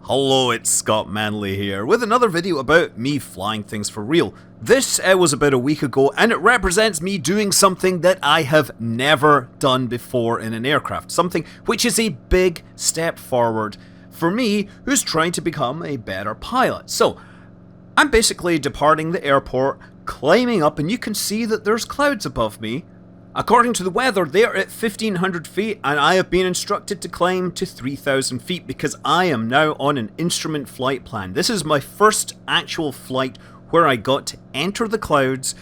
Hello, it's Scott Manley here with another video about me flying things for real. This was about a week ago and it represents me doing something that I have never done before in an aircraft. Something which is a big step forward for me who's trying to become a better pilot. So, I'm basically departing the airport, climbing up, and you can see that there's clouds above me. According to the weather, they're at 1,500 feet, and I have been instructed to climb to 3,000 feet because I am now on an instrument flight plan. This is my first actual flight where I got to enter the clouds,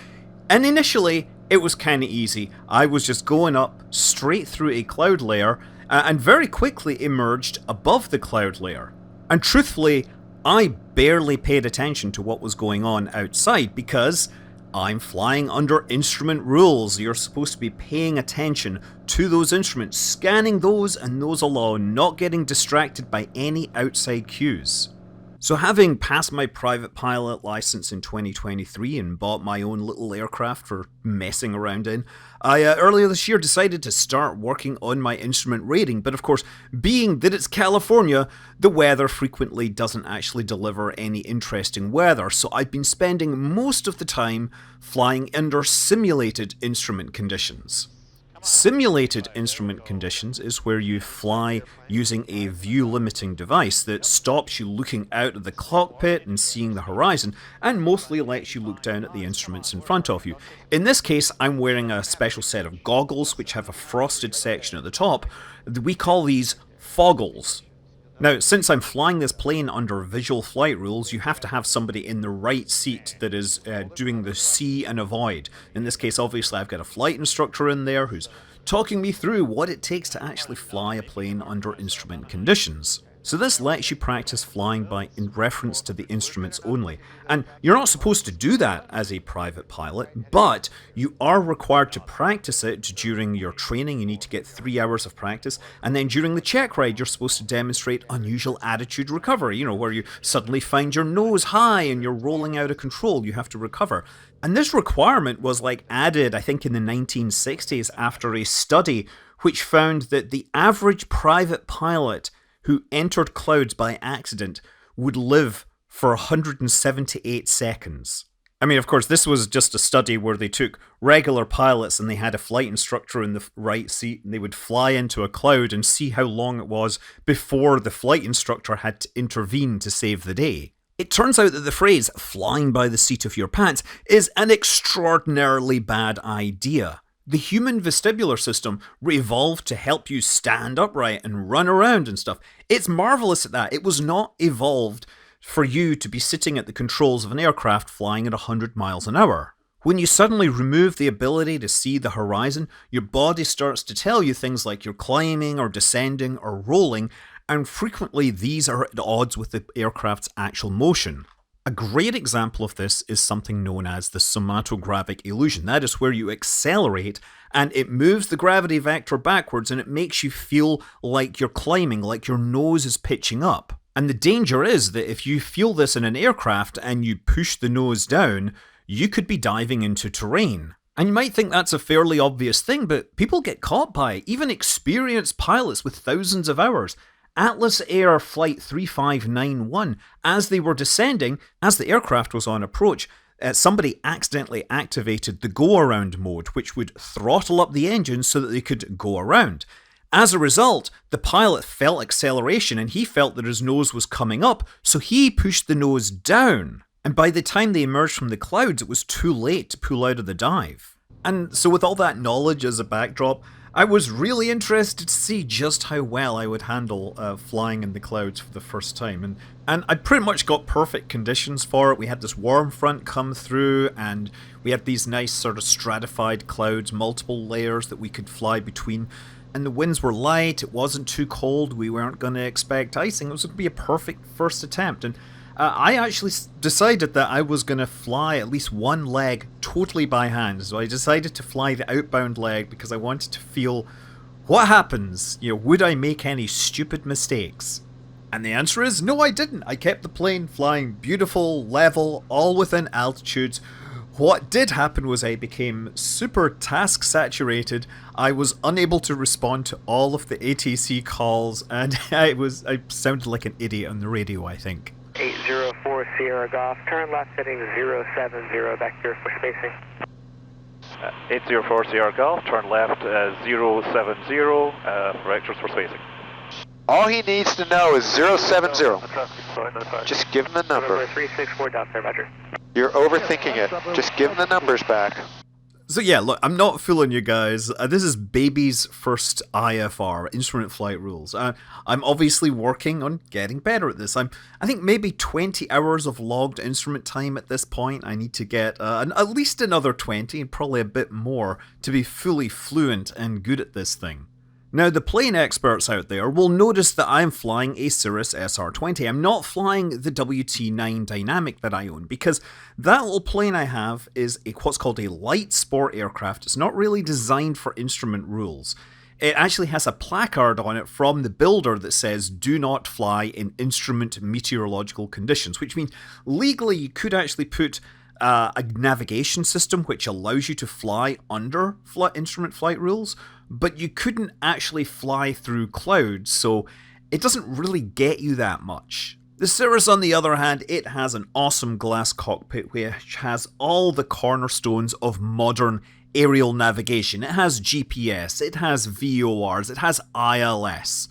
and initially it was kind of easy. I was just going up straight through a cloud layer and very quickly emerged above the cloud layer. And truthfully, I barely paid attention to what was going on outside because I'm flying under instrument rules. You're supposed to be paying attention to those instruments, scanning those and those alone, not getting distracted by any outside cues. So having passed my private pilot license in 2023 and bought my own little aircraft for messing around in, I earlier this year decided to start working on my instrument rating, but of course, being that it's California, the weather frequently doesn't actually deliver any interesting weather, so I've been spending most of the time flying under simulated instrument conditions. Simulated instrument conditions is where you fly using a view-limiting device that stops you looking out of the cockpit and seeing the horizon, and mostly lets you look down at the instruments in front of you. In this case, I'm wearing a special set of goggles which have a frosted section at the top. We call these foggles. Now, since I'm flying this plane under visual flight rules, you have to have somebody in the right seat that is doing the see and avoid. In this case, obviously, I've got a flight instructor in there who's talking me through what it takes to actually fly a plane under instrument conditions. So this lets you practice flying in reference to the instruments only. And you're not supposed to do that as a private pilot, but you are required to practice it during your training. You need to get 3 hours of practice. And then during the check ride, you're supposed to demonstrate unusual attitude recovery, where you suddenly find your nose high and you're rolling out of control. You have to recover. And this requirement was added, I think, in the 1960s after a study which found that the average private pilot who entered clouds by accident would live for 178 seconds. I mean, of course, this was just a study where they took regular pilots and they had a flight instructor in the right seat and they would fly into a cloud and see how long it was before the flight instructor had to intervene to save the day. It turns out that the phrase flying by the seat of your pants is an extraordinarily bad idea. The human vestibular system evolved to help you stand upright and run around and stuff. It's marvelous at that. It was not evolved for you to be sitting at the controls of an aircraft flying at 100 miles an hour. When you suddenly remove the ability to see the horizon, your body starts to tell you things like you're climbing or descending or rolling, and frequently these are at odds with the aircraft's actual motion. A great example of this is something known as the somatogravic illusion. That is where you accelerate and it moves the gravity vector backwards and it makes you feel like you're climbing, like your nose is pitching up. And the danger is that if you feel this in an aircraft and you push the nose down, you could be diving into terrain. And you might think that's a fairly obvious thing, but people get caught by it, even experienced pilots with thousands of hours. Atlas Air Flight 3591, as they were descending, as the aircraft was on approach, somebody accidentally activated the go-around mode, which would throttle up the engine so that they could go around. As a result, the pilot felt acceleration and he felt that his nose was coming up, so he pushed the nose down. And by the time they emerged from the clouds, it was too late to pull out of the dive. And so with all that knowledge as a backdrop, I was really interested to see just how well I would handle flying in the clouds for the first time. And I pretty much got perfect conditions for it. We had this warm front come through and we had these nice sort of stratified clouds, multiple layers that we could fly between. And the winds were light, it wasn't too cold, we weren't going to expect icing. It was going to be a perfect first attempt. And I actually decided that I was going to fly at least one leg totally by hand. So I decided to fly the outbound leg because I wanted to feel what happens. Would I make any stupid mistakes? And the answer is no, I didn't. I kept the plane flying beautiful, level, all within altitudes, What did happen was I became super task saturated. I was unable to respond to all of the ATC calls, and I sounded like an idiot on the radio, I think. 804 Sierra Golf, turn left heading 070, back here for spacing. 804 Sierra Golf, turn left 070, correctors for spacing. All he needs to know is 070. Just give him the number. 364 down there, Roger. You're overthinking it. Just give him the numbers back. So yeah, look, I'm not fooling you guys. This is baby's first IFR, Instrument Flight Rules. I'm obviously working on getting better at this. I think maybe 20 hours of logged instrument time at this point. I need to get at least another 20, and probably a bit more, to be fully fluent and good at this thing. Now, the plane experts out there will notice that I'm flying a Cirrus SR20. I'm not flying the WT9 Dynamic that I own, because that little plane I have is what's called a light sport aircraft. It's not really designed for instrument rules. It actually has a placard on it from the builder that says, "Do not fly in instrument meteorological conditions," which means legally you could actually put a navigation system which allows you to fly under instrument flight rules, but you couldn't actually fly through clouds, so it doesn't really get you that much. The Cirrus, on the other hand, it has an awesome glass cockpit which has all the cornerstones of modern aerial navigation. It has GPS, it has VORs, it has ILS,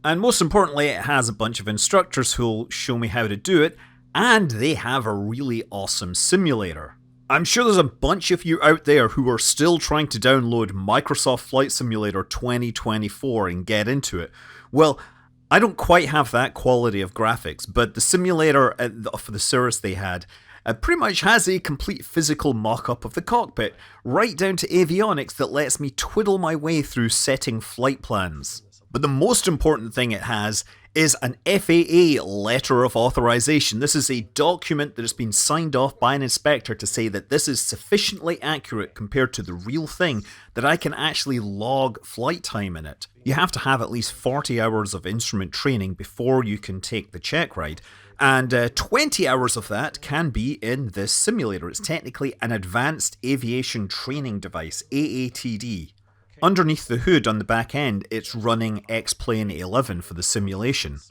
and most importantly, it has a bunch of instructors who'll show me how to do it, and they have a really awesome simulator. I'm sure there's a bunch of you out there who are still trying to download Microsoft Flight Simulator 2024 and get into it. Well, I don't quite have that quality of graphics, but the simulator for the Cirrus they had pretty much has a complete physical mock-up of the cockpit, right down to avionics that lets me twiddle my way through setting flight plans. But the most important thing it has is an FAA letter of authorization. This is a document that has been signed off by an inspector to say that this is sufficiently accurate compared to the real thing that I can actually log flight time in it. You have to have at least 40 hours of instrument training before you can take the check ride, and 20 hours of that can be in this simulator. It's technically an Advanced Aviation Training Device, AATD. Underneath the hood on the back end, it's running X-Plane 11 for the simulation.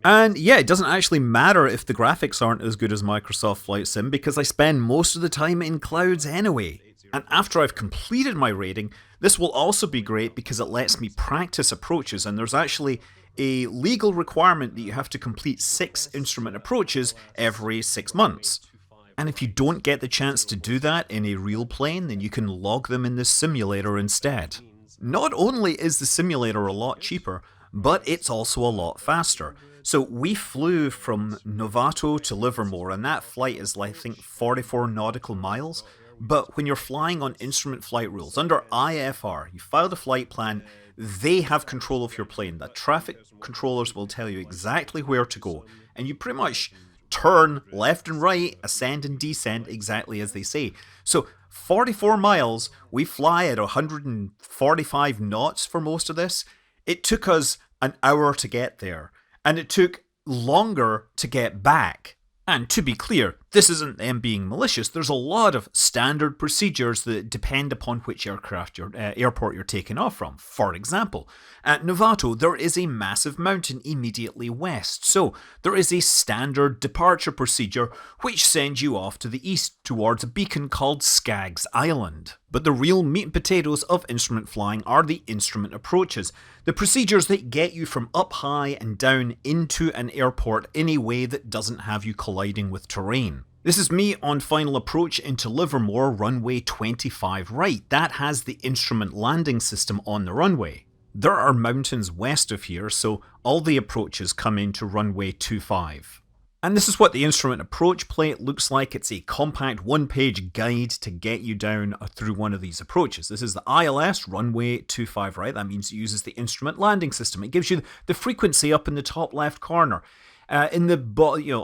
And yeah, it doesn't actually matter if the graphics aren't as good as Microsoft Flight Sim, because I spend most of the time in clouds anyway. And after I've completed my rating, this will also be great because it lets me practice approaches, and there's actually a legal requirement that you have to complete 6 instrument approaches every 6 months. And if you don't get the chance to do that in a real plane, then you can log them in this simulator instead. Not only is the simulator a lot cheaper, but it's also a lot faster. So we flew from Novato to Livermore, and that flight is like, I think, 44 nautical miles. But when you're flying on instrument flight rules, under IFR, you file the flight plan, they have control of your plane. The traffic controllers will tell you exactly where to go, and you pretty much turn left and right, ascend and descend exactly as they say. So 44 miles, we fly at 145 knots for most of this. It took us an hour to get there, and it took longer to get back. And to be clear, this isn't them being malicious. There's a lot of standard procedures that depend upon which airport you're taking off from. For example, at Novato, there is a massive mountain immediately west, so there is a standard departure procedure which sends you off to the east towards a beacon called Skaggs Island. But the real meat and potatoes of instrument flying are the instrument approaches, the procedures that get you from up high and down into an airport in a way that doesn't have you colliding with terrain. This is me on final approach into Livermore, runway 25 right. That has the instrument landing system on the runway. There are mountains west of here, so all the approaches come into runway 25. And this is what the instrument approach plate looks like. It's a compact one-page guide to get you down through one of these approaches. This is the ILS, runway 25 right. That means it uses the instrument landing system. It gives you the frequency up in the top left corner. In the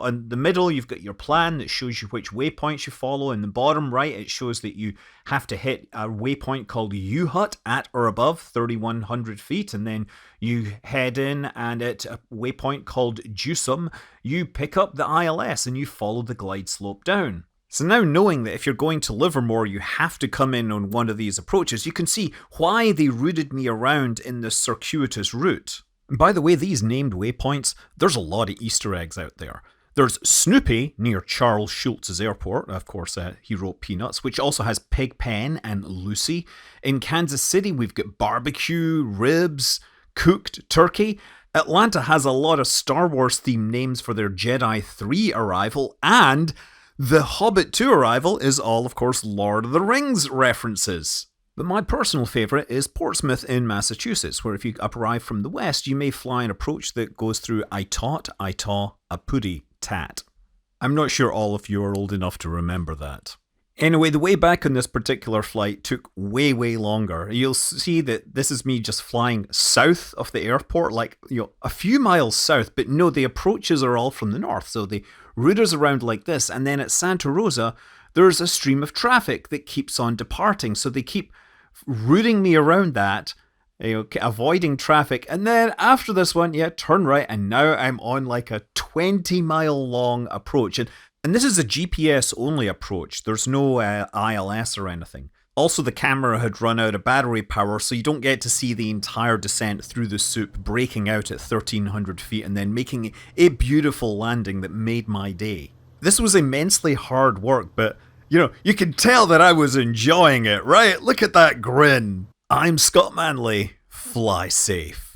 in the middle, you've got your plan that shows you which waypoints you follow. In the bottom right, it shows that you have to hit a waypoint called U-Hut at or above 3,100 feet, and then you head in, and at a waypoint called Jusum, you pick up the ILS and you follow the glide slope down. So now knowing that if you're going to Livermore you have to come in on one of these approaches, you can see why they routed me around in this circuitous route. And by the way, these named waypoints, there's a lot of Easter eggs out there. There's Snoopy near Charles Schulz's airport, of course he wrote Peanuts, which also has Pigpen and Lucy. In Kansas City we've got barbecue, ribs, cooked turkey. Atlanta has a lot of Star Wars themed names for their Jedi 3 arrival, and the Hobbit 2 arrival is all, of course, Lord of the Rings references. But my personal favourite is Portsmouth in Massachusetts, where if you arrive from the west, you may fly an approach that goes through Itot, Itaw, Apudi, Tat. I'm not sure all of you are old enough to remember that. Anyway, the way back on this particular flight took way longer. You'll see that this is me just flying south of the airport, like, a few miles south, but no, the approaches are all from the north, so the route is around like this, and then at Santa Rosa, there's a stream of traffic that keeps on departing, so they keep routing me around that, avoiding traffic, and then after this one, turn right, and now I'm on like a 20-mile long approach, and this is a GPS-only approach. There's no ILS or anything. Also, the camera had run out of battery power, so you don't get to see the entire descent through the soup, breaking out at 1,300 feet and then making a beautiful landing that made my day. This was immensely hard work, but, you can tell that I was enjoying it, right? Look at that grin. I'm Scott Manley. Fly safe.